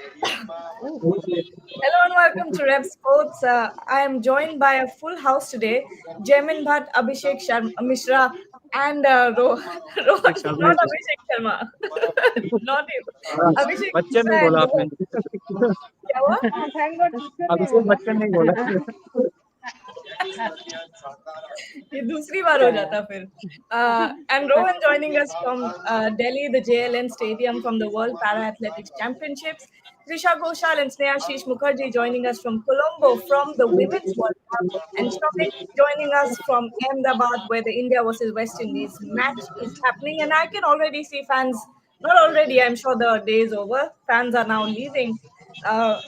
Hello and welcome to Rev Sports. I am joined by a full house today. Jamin Bhatt, Abhishek Sharma, Mishra, and Rohan, not Abhishek Sharma, not him. Abhishek Bachchan Mishra नहीं and बोला आपने. Rohan. क्या हुआ? अभिषेक बच्चन नहीं बोला. ये दूसरी बार हो जाता फिर. And Rohan joining us from Delhi, the JLN Stadium from the World Para Athletics Championships. Trisha Ghoshal and Sneha Sheesh Mukherjee joining us from Colombo from the Women's World Cup. And Shobik joining us from Ahmedabad, where the India versus West Indies match is happening. And I can already see fans, not already, I'm sure the day is over. Fans are now leaving.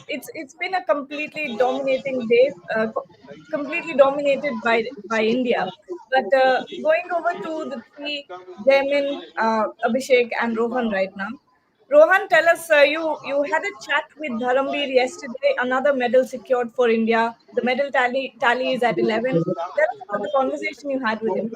It's been a completely dominating day, completely dominated by India. But going over to the three, Jaimin, Abhishek, and Rohan right now. Rohan, tell us, you had a chat with Dharamveer yesterday. Another medal secured for India. The medal tally is at 11. Tell us about the conversation you had with him.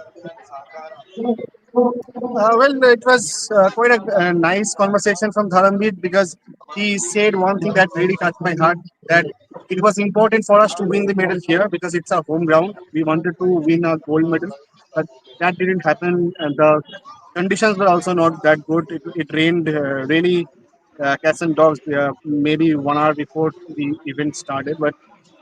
Well, it was quite a nice conversation from Dharamveer because he said one thing that really touched my heart, that it was important for us to win the medal here because it's our home ground. We wanted to win a gold medal, but that didn't happen. And the conditions were also not that good. It rained really cats and dogs maybe 1 hour before the event started. But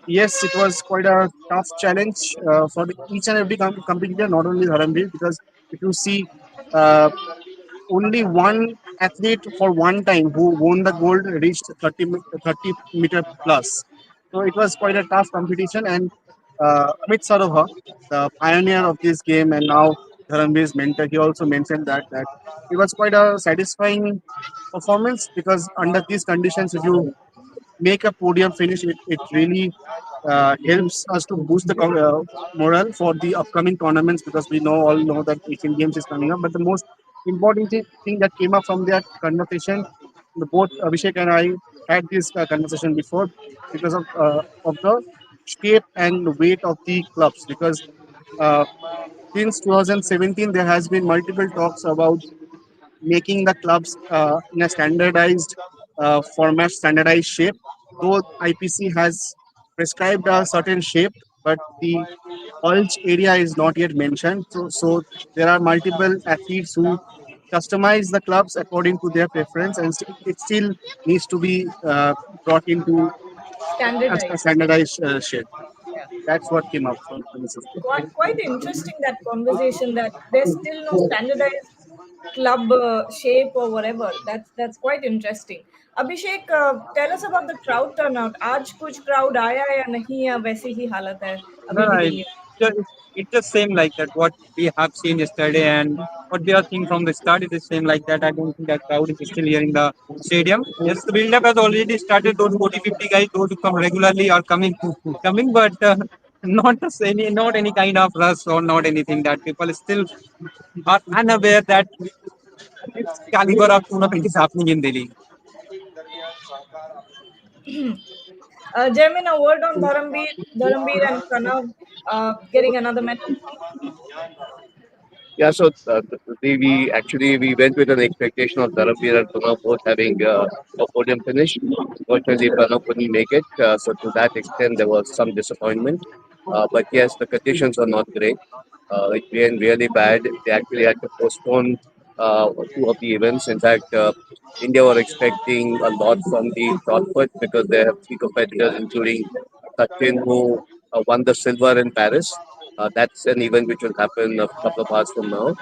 yes, it was quite a tough challenge for each and every competitor, not only Dharamveer, because if you see uh, only one athlete for one time who won the gold reached 30 meter plus. So it was quite a tough competition. And Amit Saroha, the pioneer of this game and now Dharamveer's mentor, he also mentioned that it was quite a satisfying performance because under these conditions, if you make a podium finish, it really helps us to boost the morale for the upcoming tournaments because we all know that Asian Games is coming up. But the most important thing that came up from that conversation, both Abhishek and I had this conversation before because of the shape and weight of the clubs. Because uh, since 2017, there has been multiple talks about making the clubs in a standardized format, standardized shape. Though IPC has prescribed a certain shape, but the bulge area is not yet mentioned. So there are multiple athletes who customize the clubs according to their preference, and it still needs to be brought into a Standardized. standardized shape. Yeah. That's what came up from the system. Quite interesting that conversation that there's still no standardized club shape or whatever. That's quite interesting. Abhishek, tell us about the crowd turnout. आज कुछ crowd आया या नहीं या वैसी ही हालत है No, अभी no, भी दिल्ली में? it just same like that. What we have seen yesterday and what we are seeing from the start, it is same like that. I don't think that crowd is still here in the stadium. Yes, the build-up has already started. Those 40, 50 guys, those who come regularly are coming, but not not any kind of rush or not anything that people still are unaware that this caliber of tournament is happening in Delhi. Jermin, a word on Dharamveer and Pranav getting another medal. Yeah, so we actually we went with an expectation of Dharamveer and Pranav both having a podium finish. Unfortunately, Pranav couldn't make it, so to that extent there was some disappointment. But yes, the conditions are not great. It rained really bad. They actually had to postpone two of the events. In fact, India were expecting a lot from the shot put because they have three competitors, including Sachin, who won the silver in Paris. That's an event which will happen a couple of hours from now.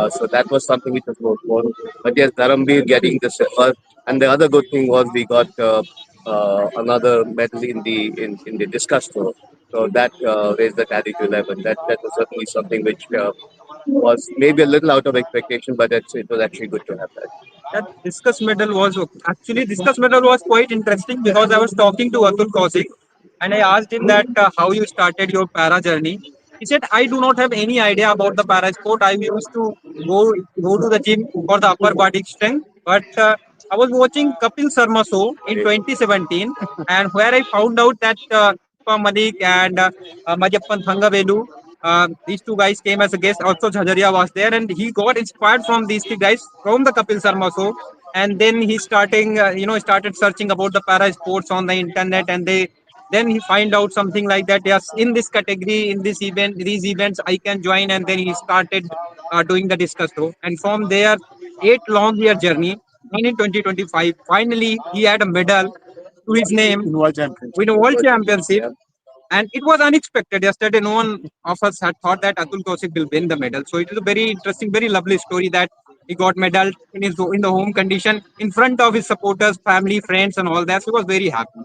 So that was something which was postponed. But yes, Dharamveer getting the silver. And the other good thing was we got another medal in the discus throw. So that raised the tally to 11. That was certainly something which was maybe a little out of expectation, but it was actually good to have that. That discus medal was quite interesting because I was talking to Atul Kaushik and I asked him that how you started your para journey. He said, I do not have any idea about the para sport. I used to go to the gym for the upper body strength, but I was watching Kapil Sharma show in 2017, and where I found out that Pushpa Malik and Majappan Thangavelu, these two guys came as a guest. Also, Jhajaria was there, and he got inspired from these three guys from the Kapil Sharma show. and then he starting started searching about the para sports on the internet, and then he find out something like that. Yes, in this category, in this event, these events I can join, and then he started doing the discus throw, and from there 8 long year journey. And in 2025, finally he had a medal to his name in World Championship. with a world World championship, Championship. and it was unexpected. Yesterday, no one of us had thought that Atul Kaushik will win the medal. So it is a very interesting, very lovely story that he got medal in the home condition in front of his supporters, family, friends, and all that. So he was very happy.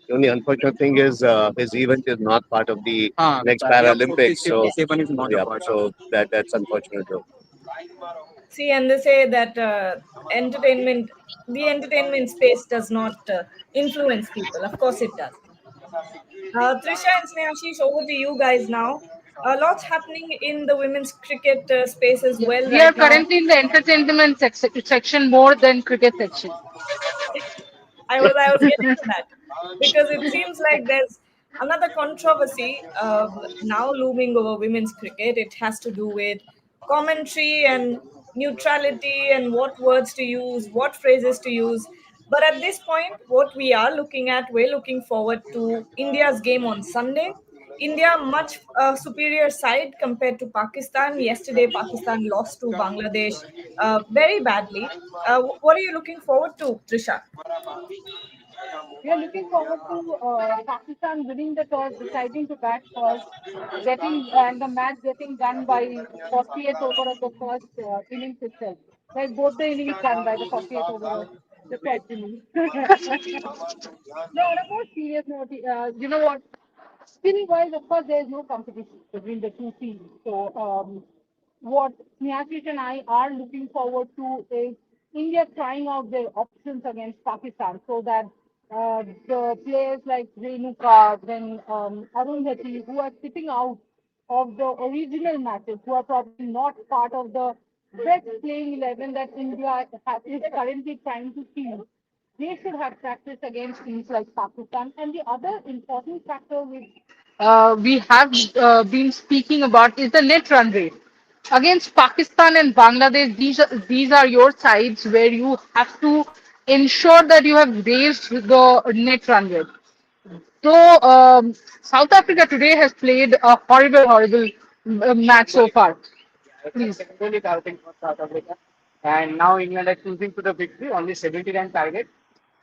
The only unfortunate thing is his event is not part of the next Yeah, Paralympics. So 47 is not a yeah, part of. so that's unfortunate though. See, and they say that entertainment, the entertainment space does not influence people. Of course, it does. Trisha and Snehashish, over to you guys now. Lots happening in the women's cricket space as Yeah, well we are right now. currently in the entertainment section more than cricket section. I was getting to that because it seems like there's another controversy now looming over women's cricket. It has to do with commentary and neutrality and what words to use, what phrases to use. But at this point, what we are looking at, we're looking forward to India's game on Sunday. India much superior side compared to Pakistan. Yesterday, Pakistan lost to Bangladesh very badly. What are you looking forward to, Trisha? We are looking forward to Pakistan winning the toss, deciding to bat first, getting and the match getting done by 40th over of the first innings itself. Like both the innings done by the 40th over of the first innings. No, on a more serious note, you know what? Skill wise, of course, there is no competition between the two teams. So, what Snehakish and I are looking forward to is India trying out their options against Pakistan so that the players like Renuka, then Arundhati, who are sitting out of the original matches, who are probably not part of the best playing 11 that India is currently trying to field, they should have practice against teams like Pakistan. And the other important factor which we have been speaking about is the net run rate. Against Pakistan and Bangladesh, these are your sides where you have to ensure that you have raised the net run rate. So South Africa today has played a horrible match so far. Please. Really targeting for South Africa. And now England are choosing to the victory, only 70 run target.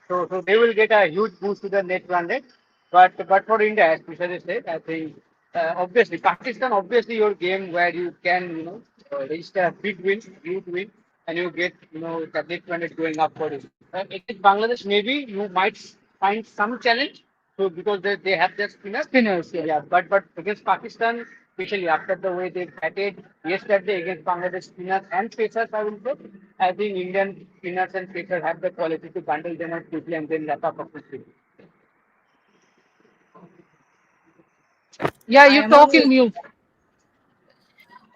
So they will get a huge boost to the net run rate. But for India, as Krishna said, I think obviously Pakistan, obviously your game where you can register a big win, huge win, and you get the net run rate going up for you. Against Bangladesh, maybe you might find some challenge. So because they have their Spinners, yes. yeah, but against Pakistan, especially after the way they batted yesterday against Bangladesh spinners and pacers, I will say, I think Indian spinners and pacers have the quality to bundle them out quickly and then wrap up a quickly. Yeah, I you am on talk in mute. mute.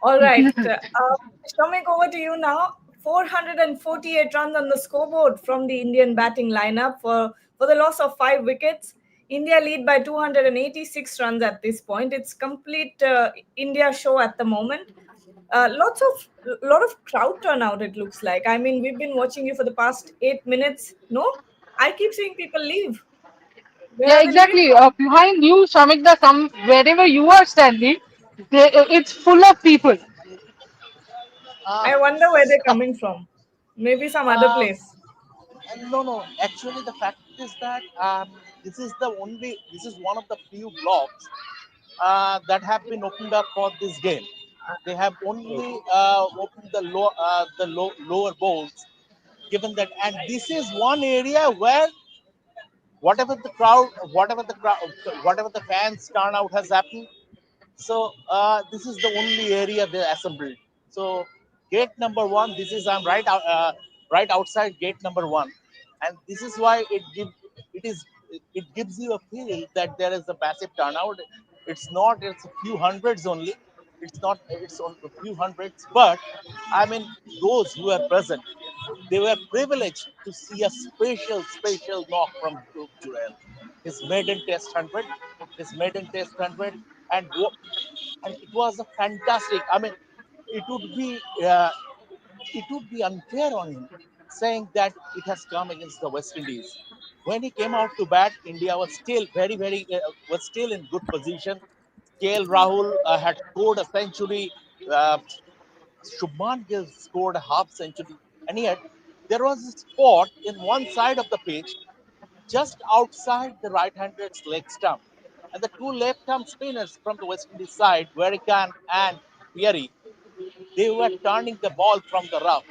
All right. Shomik, over to you now. 448 runs on the scoreboard from the Indian batting lineup for the loss of 5 wickets. India lead by 286 runs at this point. It's complete India show at the moment. Lot of crowd turnout. It looks like. I mean, we've been watching you for the past 8 minutes. No, I keep seeing people leave. Where Yeah, are they leaving exactly. from? Behind you, Shamikda, some wherever you are standing, it's full of people. Uh, I wonder where they're coming from. Maybe some other uh, place. no, no. Actually, the fact is that this is one of the few blocks that have been opened up for this game. They have only opened the lower bowls, given that, and this is one area where whatever the fans turnout has happened. So this is the only area they assembled. So gate number one. This is I'm right outside gate number one, and this is why it is it gives you a feel that there is a massive turnout. It's not. It's a few hundreds only. It's not. It's on a few hundreds. But I mean, those who are present, they were privileged to see a special knock from Dhruv Jurel. His maiden test 100, his maiden test 100, and and it was a fantastic. I mean, it would be uh, it would be unfair on him saying that it has come against the West Indies. When he came out to bat, India was still was still in good position. KL Rahul had scored a century. Uh, Shubman Gill scored a half century, and yet there was a spot in one side of the pitch just outside the right-handed leg stump. And the two left-arm spinners from the West Indies side, Verikan and Pierre, they were turning the ball from the rough.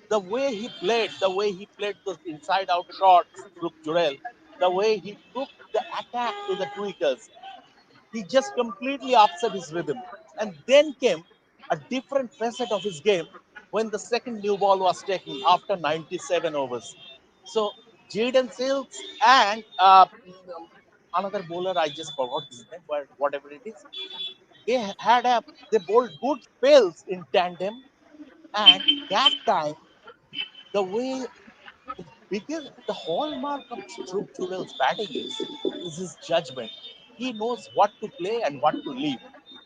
The way he played those inside-out shots through Jurel, the way he took the attack to the tweakers, he just completely upset his rhythm. And then came a different facet of his game when the second new ball was taken after 97 overs. So Jaden Silks and another bowler, I just forgot his name, but whatever it is, they bowled good spells in tandem. And that time, the way because the hallmark of Dhruv Jurel's batting is his judgment. He knows what to play and what to leave,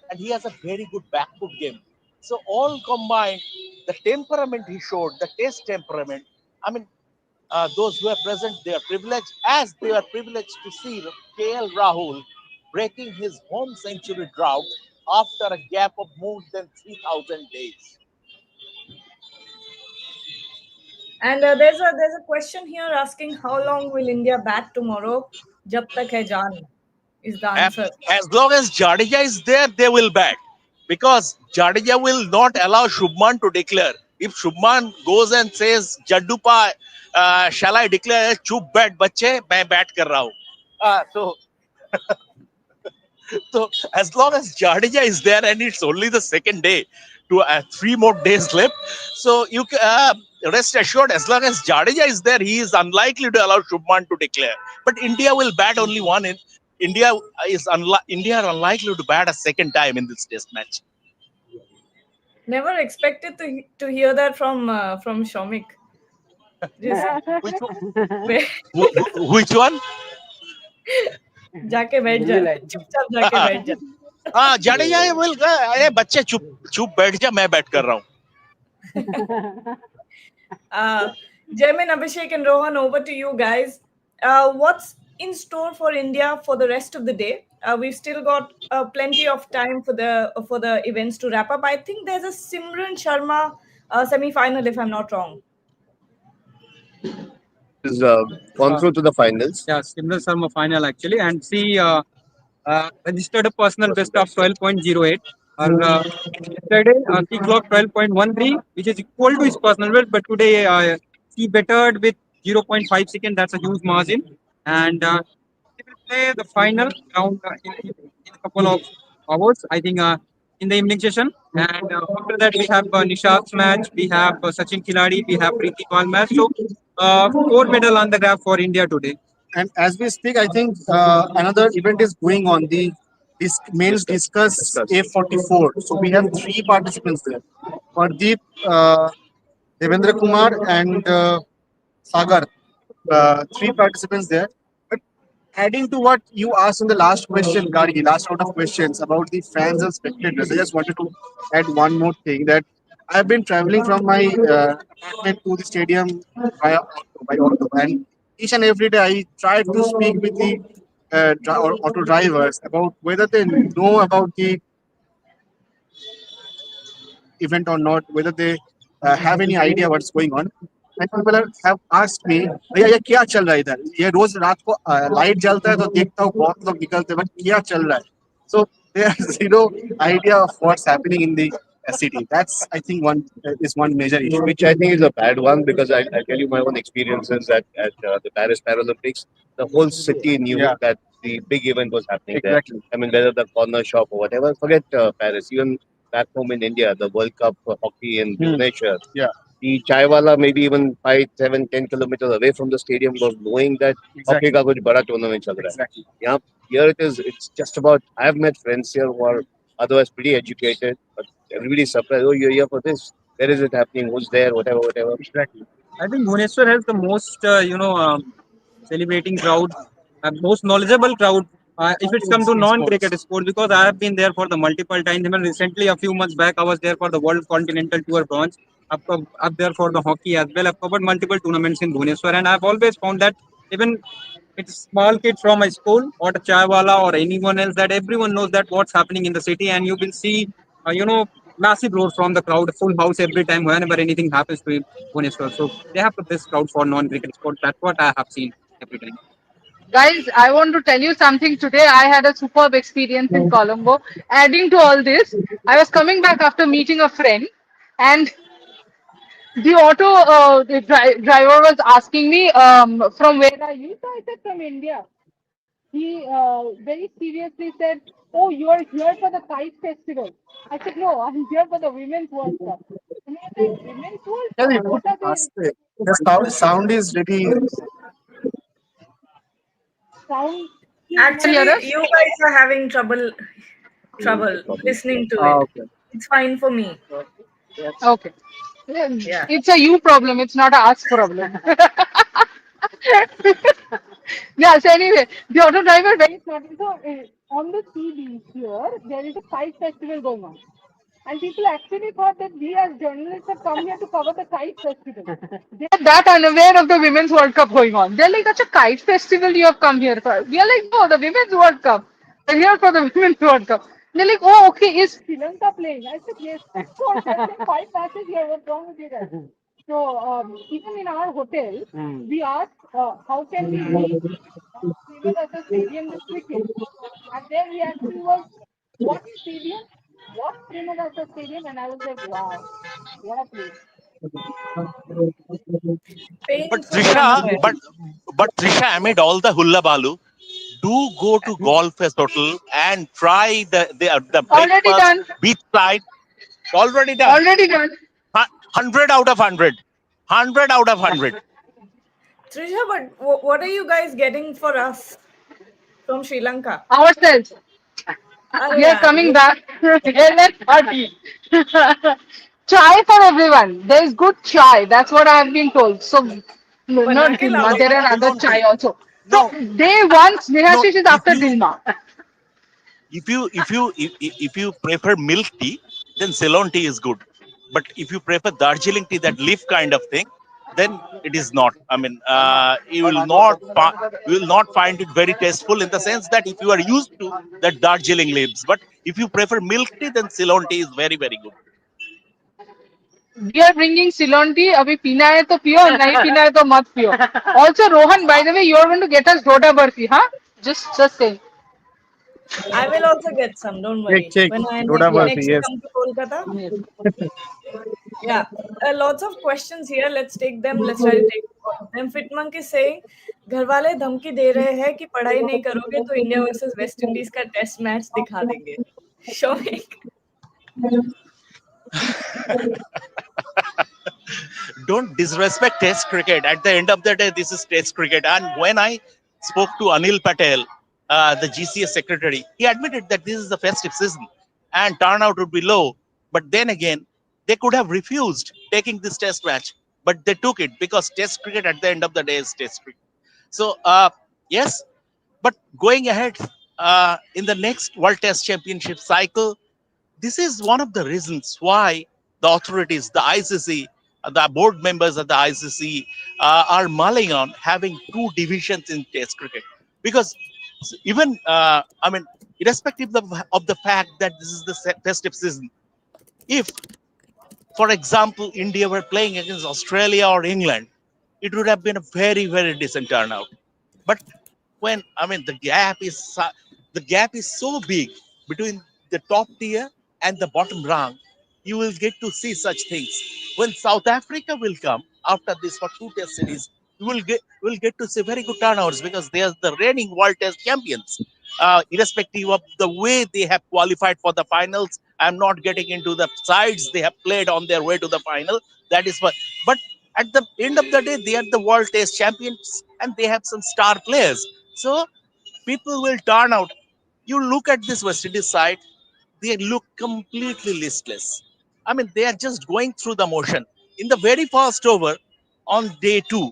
and he has a very good backfoot game. So all combined, the temperament he showed, the test temperament. I mean, those who are present, they are privileged, as they are privileged to see KL Rahul breaking his home century drought after a gap of more than 3,000 days. And there's a question here asking how long will India bat tomorrow? Jab tak hai jaan is the answer. As long as Jadeja is there, they will bat because Jadeja will not allow Shubman to declare. If Shubman goes and says, Jaddupa, shall I declare? Chup bat, bacche, मैं bat कर रहा हूँ. So So as long as Jadeja is there, and it's only the second day, to 3 more days left. So rest assured, as long as Jadeja is there, he is unlikely to allow Shubman to declare. But India will bat only one in. India are unlikely to bat a second time in this test match. Never expected to hear that from Shomik. Just Which one? wait, Which one? जाके बैठ जा चुपचाप जाके बैठ जा हाँ Jadeja will अरे बच्चे चुप चुप बैठ जा मैं बैट कर रहा हूँ. Jaimin, Abhishek, and Rohan, over to you guys. What's in store for India for the rest of the day? We've still got plenty of time for the events to wrap up. I think there's a Simran Sharma semi-final, if I'm not wrong. Has gone through to the finals. Yeah, similar Sharma final actually, and she registered a personal best of 12.08. Yesterday, she clocked 12.13, which is equal to his personal best, but today she bettered with 0.5 seconds. That's a huge margin. And she will play the final round in a couple of hours, I think, in the evening session. And after that, we have Nishad's match, we have Sachin Khiladi, we have Preeti Pal match. So, 4 medal on the graph for India today. And as we speak, I think another event is going on, the men's discus A44. So we have three participants there: Pardeep, Devendra Kumar, and Sagar. Three participants there. But adding to what you asked in the last question, Gary, last round of questions about the fans and spectators, I just wanted to add one more thing, that I've been traveling from my apartment to the stadium by auto, and each and every day I try to speak with the auto drivers about whether they know about the event or not, whether they have any idea what's going on. And people have asked me, भैया ये क्या चल रहा है इधर, ये रोज रात को लाइट जलता है तो देखता हूँ बहुत लोग निकलते हैं, बट क्या चल रहा है. So there's zero idea of what's happening in the city. That's, I think, one major issue. Which I think is a bad one, because I'll tell you my own experiences at the Paris Paralympics. The whole city knew that the big event was happening Exactly. there. I mean, whether the corner shop or whatever, forget Paris. Even back home in India, the World Cup hockey in Bhubaneswar, Yeah. the chaiwala maybe even 5, 7, 10 kilometers away from the stadium was knowing that hockey Exactly. का कुछ बड़ा tournament चल रहा है. Exactly. Yeah, here it's just about, I've met friends here who are otherwise pretty educated, but everybody's surprised. Oh, you're here for this. Where is it happening? Who's there? Whatever, whatever. Exactly. I think Bhubaneswar has the most, celebrating crowd, most knowledgeable crowd. If it's come to non-cricket sport, because I have been there for the multiple times. Even recently, a few months back, I was there for the World Continental Tour bronze. up there for the hockey as well. I've covered multiple tournaments in Bhubaneswar, and I've always found that even it's small kids from my school or the chaiwala or anyone else, that everyone knows that what's happening in the city, and you will see, massive roar from the crowd, full house every time whenever anything happens to Bhubaneswar. So they have the best crowd for non-cricket sport. That's what I have seen every time. Guys, I want to tell you something today. I had a superb experience in Colombo. Adding to all this, I was coming back after meeting a friend, and the auto driver was asking me, from where are you? So I said, from India. He very seriously said, "Oh, you are here for the kite festival." I said, "No, I'm here for the Women's World Cup." And he was like, "Women's World Yeah, Cup? you What are they? ask it. The sound is really. Sound? You can hear Actually, us?" you guys are having trouble listening to it. Okay. It's fine for me. Okay. Yeah, Yeah. it's a you problem. It's not a us problem. Yeah, so anyway, the auto driver very smartly. So on the sea beach here, there is a kite festival going on. And people actually thought that we as journalists have come here to cover the kite festival. They are that unaware of the Women's World Cup going on. They're like, "That's a kite festival you have come here for." We are like, "No, the Women's World Cup. We're here for the Women's World Cup." They're like, "Oh, okay, is Sri Lanka playing?" I said, "Yes, of course. They're playing five matches here. What's wrong with you guys?" So even in our hotel, we asked, how can we reach Srinagar Stadium with cricket? And their reaction was, "What stadium? What Srinagar Stadium?" And I was like, "Wow, what a place." But Painfully Trisha, unaware. but Trisha, amid all the hullabaloo, do go to Golf Fest Hotel and try the Already breakfast done. beach side. Already done. Already done. 100 out of 100. 100 out of 100. Trisha, but what are you guys getting for us from Sri Lanka? Ourselves. Arey We are yaar, coming back. LS party. Chai for everyone. There is good chai. That's what I have been told. So, बना not के Dilma. No, लाओगे There are क्या? other Silon chai tea. also. So, No, day one, no. Snehashish is after Dilma. If you prefer milk tea, then Ceylon tea is good. But if you prefer Darjeeling tea, that leaf kind of thing, then it is not. I mean, you will not find it very tasteful in the sense that if you are used to that Darjeeling leaves. But if you prefer milk tea, then Ceylon tea is very very good. We are bringing Ceylon tea. अभी पीना है तो पियो, नहीं पीना है तो मत पियो. Also, Rohan, by the way, you are going to get us Doda Barfi, huh? Just saying. I will also get some. Don't Check, worry. check. When I Doda Yes. Barfi, next yes. come to Kolkata, Yes. yeah, lots of questions here. Let's take them. Let's try to take all of them. Fitmonk is saying, घर वाले धमकी दे रहे हैं कि पढ़ाई नहीं करोगे तो इंडिया वर्सेस वेस्ट इंडीज का टेस्ट मैच दिखा देंगे. Shomik. Don't disrespect Test cricket. At the end of the day, this is Test cricket. And when I spoke to Anil Patel, the GCS secretary, he admitted that this is the festive season and turnout would be low. But then again, they could have refused taking this Test match, but they took it because Test cricket at the end of the day is Test cricket. So yes, but going ahead in the next World Test Championship cycle, this is one of the reasons why the authorities, the ICC, the board members of the ICC are mulling on having two divisions in Test cricket. Because even, I mean, irrespective of the fact that this is the festive season, if, for example, India were playing against Australia or England, it would have been a very, very decent turnout. But when I mean the gap is so big between the top tier and the bottom rung, you will get to see such things. When South Africa will come after this for two test series, you will get to see very good turnouts because they are the reigning world test champions. Irrespective of the way they have qualified for the finals, I'm not getting into the sides they have played on their way to the final. That is what. But at the end of the day, they are the world test champions and they have some star players. So people will turn out. You look at this West Indies side, they look completely listless. I mean, they are just going through the motion. In the very first over on day two,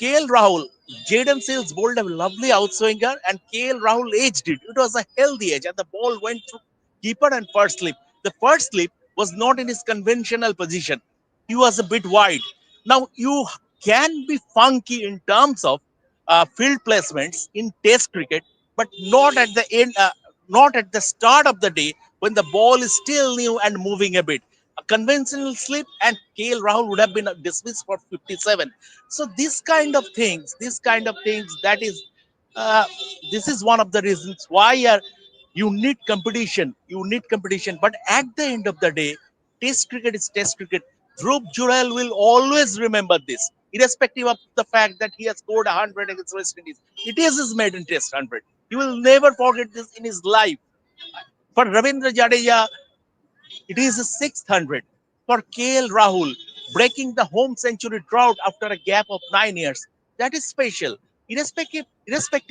KL Rahul, Jaden Sales bowled a lovely outswinger and KL Rahul edged it. It was a healthy edge and the ball went through keeper and first slip. The first slip was not in his conventional position. He was a bit wide. Now you can be funky in terms of field placements in Test cricket, but not at the end, not at the start of the day when the ball is still new and moving a bit. A conventional slip and KL Rahul would have been dismissed for 57. So that is, uh, this is one of the reasons why you need competition. But at the end of the day, Test cricket is Test cricket. Dhruv Jurel will always remember this, irrespective of the fact that he has scored 100 against West Indies. It is his maiden Test 100. He will never forget this in his life. For Ravindra Jadeja, it is his 600. For KL Rahul, breaking the home century drought after a gap of 9 years. That is special. Irrespective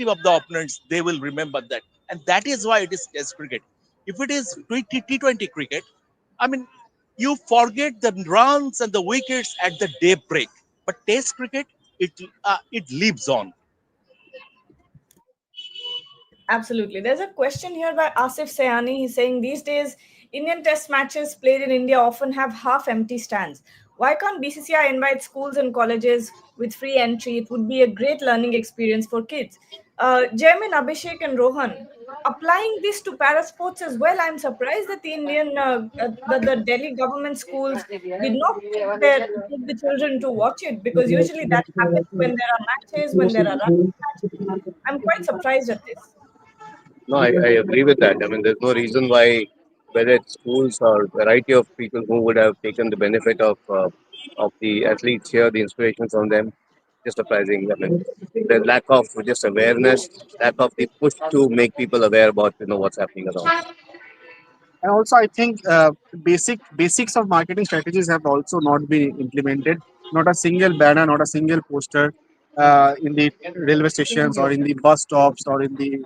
of the opponents, they will remember that. And that is why it is Test cricket. If it is T20 cricket, I mean, you forget the runs and the wickets at the daybreak. But Test cricket, it lives on. Absolutely. There's a question here by Asif Sayani. He's saying these days Indian test matches played in India often have half empty stands. Why can't BCCI invite schools and colleges with free entry? It would be a great learning experience for kids. Jaimin, Abhishek, and Rohan, applying this to para sports as well, I'm surprised that the Delhi government schools did not take the children to watch it, because usually that happens when there are matches, when there are running matches. I'm quite surprised at this. No, I agree with that. I mean, there's no reason why, whether it's schools or variety of people who would have taken the benefit of the athletes here, the inspiration from them, just surprising. I mean, the lack of just awareness, lack of the push to make people aware about what's happening around. And also, I think basics of marketing strategies have also not been implemented. Not a single banner, not a single poster in the railway stations or in the bus stops or in the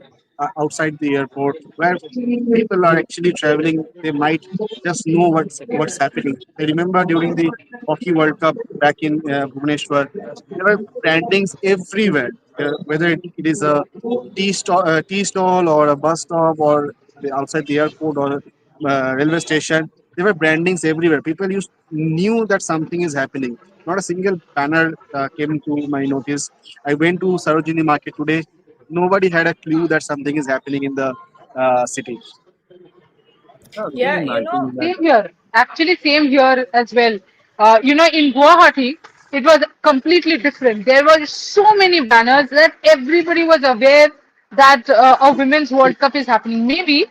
outside the airport where people are actually traveling. They might just know what's happening. I remember during the Hockey World Cup back in Bhubaneswar, there were brandings everywhere. Whether it is a tea stall or a bus stop or outside the airport or railway station. There were brandings everywhere. People knew that something is happening. Not a single banner came to my notice. I went to Sarojini Market today. Nobody had a clue that something is happening in the city. Yeah, I think that Same here. Actually, same here as well. In Guwahati, it was completely different. There were so many banners that everybody was aware that a Women's World Cup is happening. Maybe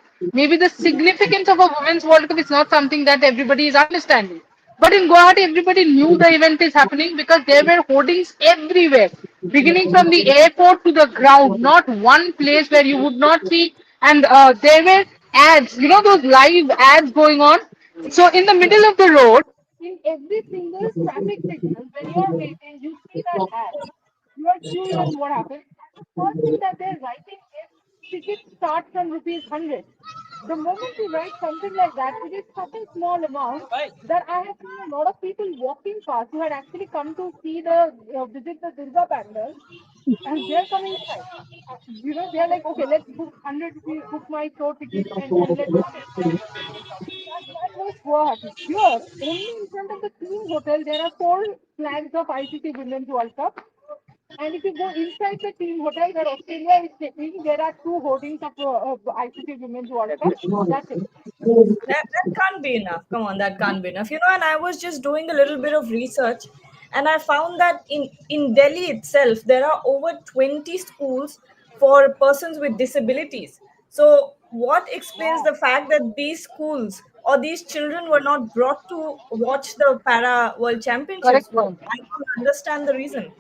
the significance of a Women's World Cup is not something that everybody is understanding. But in Guwahati, everybody knew the event is happening because there were hoardings everywhere, beginning from the airport to the ground. Not one place where you would not see, and there were ads. You know those live ads going on. So in the middle of the road, in every single traffic signal, when you are waiting, you see that ad. You are curious what happened. And the first thing that they're writing is tickets start from rupees 100. The moment you write something like that, it is such a small amount that I have seen a lot of people walking past who had actually come to see visit the Durga Pandal, and they're coming inside. They're like, okay, let's book 100 rupees, book my show ticket, and let's come inside. That was Guwahati. Here, only in front of the team hotel, there are four flags of ICC Women's World Cup. And if you go inside the team hotel where Australia is sitting, there are two hoardings of ICC Women's World Cup. That's it. That can't be enough. Come on, that can't be enough. And I was just doing a little bit of research, and I found that in Delhi itself, there are over 20 schools for persons with disabilities. So, what explains the fact that these schools or these children were not brought to watch the Para World Championships? Correct Well, point. I don't understand the reason.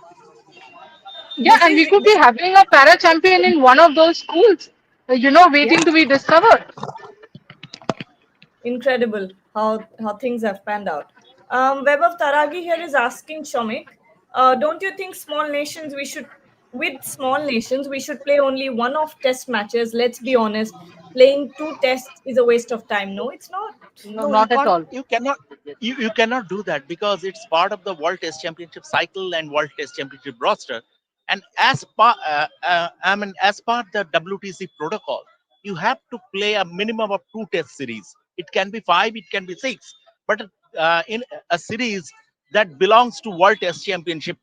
Yeah, This and we is could be having a para champion in one of those schools, yeah. waiting to be discovered. Incredible how things have panned out. Web of Taragi here is asking Shomik, don't you think with small nations, we should play only one-off test matches? Let's be honest, playing two tests is a waste of time. No, it's not. No, No, you not at can't. all. You cannot do that because it's part of the World Test Championship cycle and World Test Championship roster. And as part the WTC protocol, you have to play a minimum of two Test series It can be 5, it can be 6. But in a series that belongs to World Test Championship,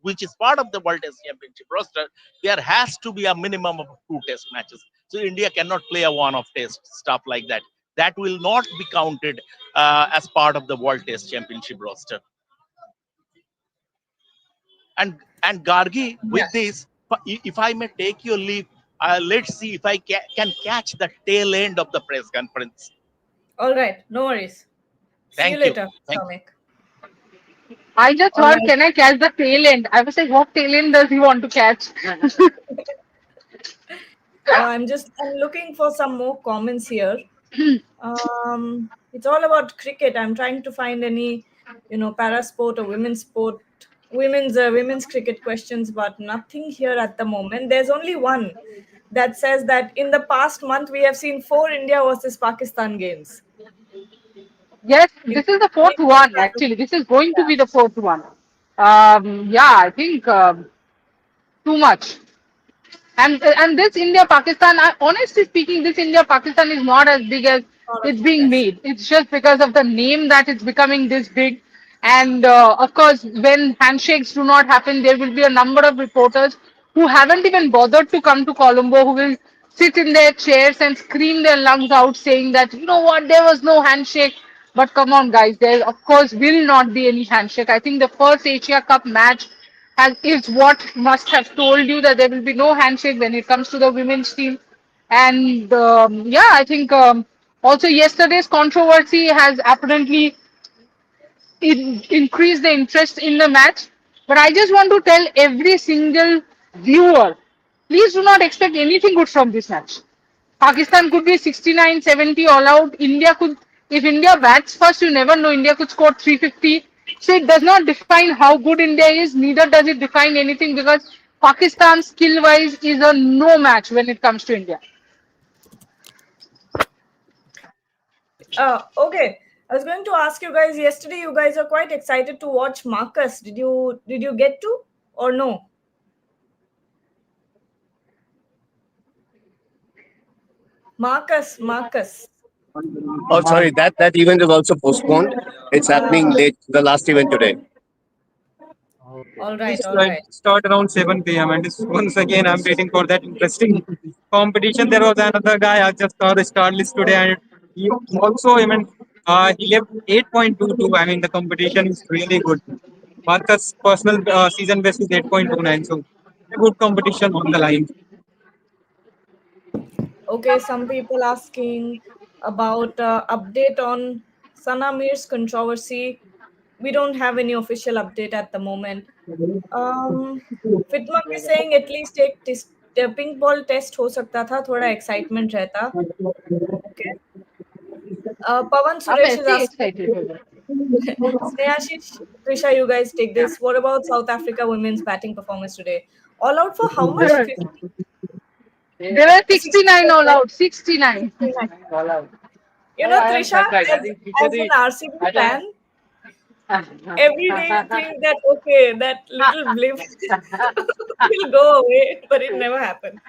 which is part of the World Test Championship roster, there has to be a minimum of 2 test matches. So India cannot play a one-off test, stuff like that. That will not be counted as part of the World Test Championship roster. And Gargi, Yeah. with this, if I may take your leave, let's see if I can catch the tail end of the press conference. All right. No worries. See you Thank you. later, Thank you. Shamik. I just All heard, right. can I catch the tail end? I was like, what tail end does he want to catch? I'm looking for some more comments here. It's all about cricket. I'm trying to find any, para sport or women's sport, women's cricket questions, but nothing here at the moment. There's only one that says that in the past month we have seen 4 India versus Pakistan games. Yes, In this is the the fourth one, actually. This is going to yeah, be the fourth one. Yeah, I think too much. And this India Pakistan, honestly speaking, this India Pakistan is not as big as sort of it's being yes. made. It's just because of the name that it's becoming this big. And of course, when handshakes do not happen, there will be a number of reporters who haven't even bothered to come to Colombo, who will sit in their chairs and scream their lungs out, saying that, you know what, there was no handshake. But come on, guys, there of course will not be any handshake. I think the first Asia Cup match is what must have told you that there will be no handshake when it comes to the women's team. And yeah, I think also yesterday's controversy has apparently increased the interest in the match. But I just want to tell every single viewer, please do not expect anything good from this match. Pakistan could be 69, 70 all out. India could, if India bats first, you never know. India could score 350. So it does not define how good India is, neither does it define anything because Pakistan skill wise is a no match when it comes to India. Okay. I was going to ask you guys yesterday. You guys are quite excited to watch Marcus. Did you get to or no? Marcus. Oh, sorry, that event is also postponed. It's happening Ah, late, the last event today. Okay. all right, This all right. start around 7 p.m. and this, once again I'm waiting for that interesting competition. There was another guy I just saw the start list today, and he also, he left 8.22. I mean, the competition is really good. Marcus' personal season best is 8.29, so a good competition on the line. Okay, some people asking about update on Sanamir's controversy. We don't have any official update at the moment. Fitma is saying at least एक pink ball test हो सकता था थोड़ा excitement रहता. Okay. Pavan I'm Suresh is very asking excited for that. Snehashish, Trisha, you guys take this. What about South Africa women's batting performance today? All out for how much? There 50, there were 69 all 69. out, 69. All out. I am Trisha, surprised. I think as an Kishori RCB at a fan, every day you think that okay, that little blip will go away, but it never happened.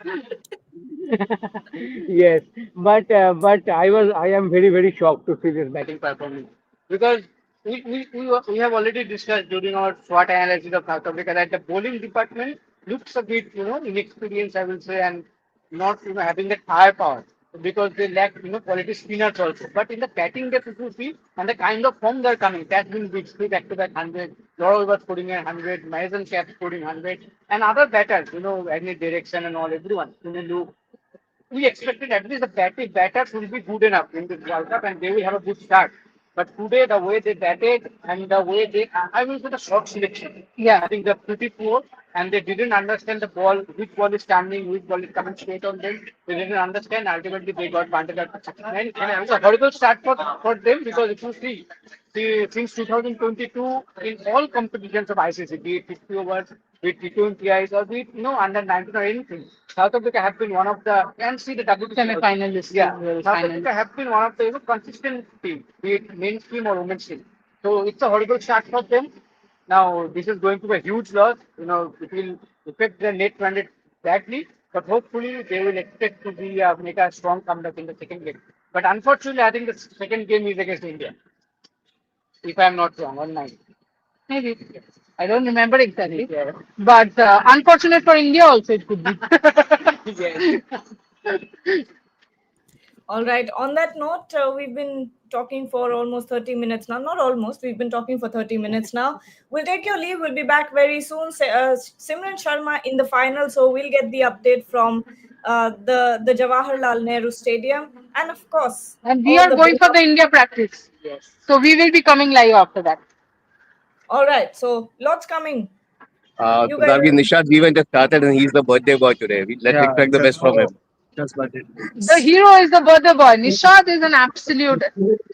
yes, but I am very shocked to see this batting performance because we have already discussed during our SWOT analysis of South Africa that the bowling department looks a bit inexperienced, I will say, and not having that firepower because they lack quality spinners also. But in the batting depth, if you see, and the kind of form they're coming, that's been big, three back-to-back 100. Laura was putting in 100, Mason Cap putting 100, and other batters, any direction and all, everyone. We expected at least the batters will be good enough in this World Cup and they will have a good start. But today, the way they batted and the way I will say the shot selection. Yeah. I think they're pretty poor and they didn't understand the ball, which ball is standing, which ball is coming straight on them. They didn't understand. Ultimately, they got banded at 69. And it's a horrible start for them because if you see since 2022, in all competitions of ICC, be it 50 overs, be it T20Is, or be it, under 19 or anything, South Africa have been one of the, and see the WTC Semi-finalists. yeah, South Final. Africa have been one of the consistent team, be it men's team or women's team. So it's a horrible start for them. Now this is going to be a huge loss. It will affect the net run rate badly, but hopefully they will expect to be make a strong comeback in the second game. But unfortunately, I think the second game is against India. If I'm not wrong, online. Maybe. I don't remember exactly. But unfortunate for India also it could be. Yes. All right. On that note, we've been talking for almost 30 minutes now. Not almost. We've been talking for 30 minutes now. We'll take your leave. We'll be back very soon. Simran Sharma in the final, so we'll get the update from the Jawaharlal Nehru Stadium, and of course, And we all are the going for the India practice. Yes. So we will be coming live after that. All right. So lots coming. You So guys. Dargi, Nishad's event just started and he's the birthday boy today. Let's Yeah, expect the best from him. just birthday. The hero is the birthday boy. Nishad is an absolute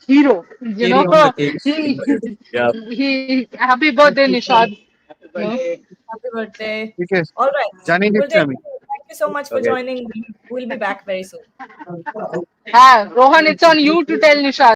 hero. You Cherry know, on the cake. he, Yeah. happy birthday, Nishad. Happy You know? birthday. Happy birthday. ठीक है All right. जाने We'll दीजिए take. हमें Thank you so much for Okay. joining. We'll be back very soon. Rohan, it's on you to tell Nishad.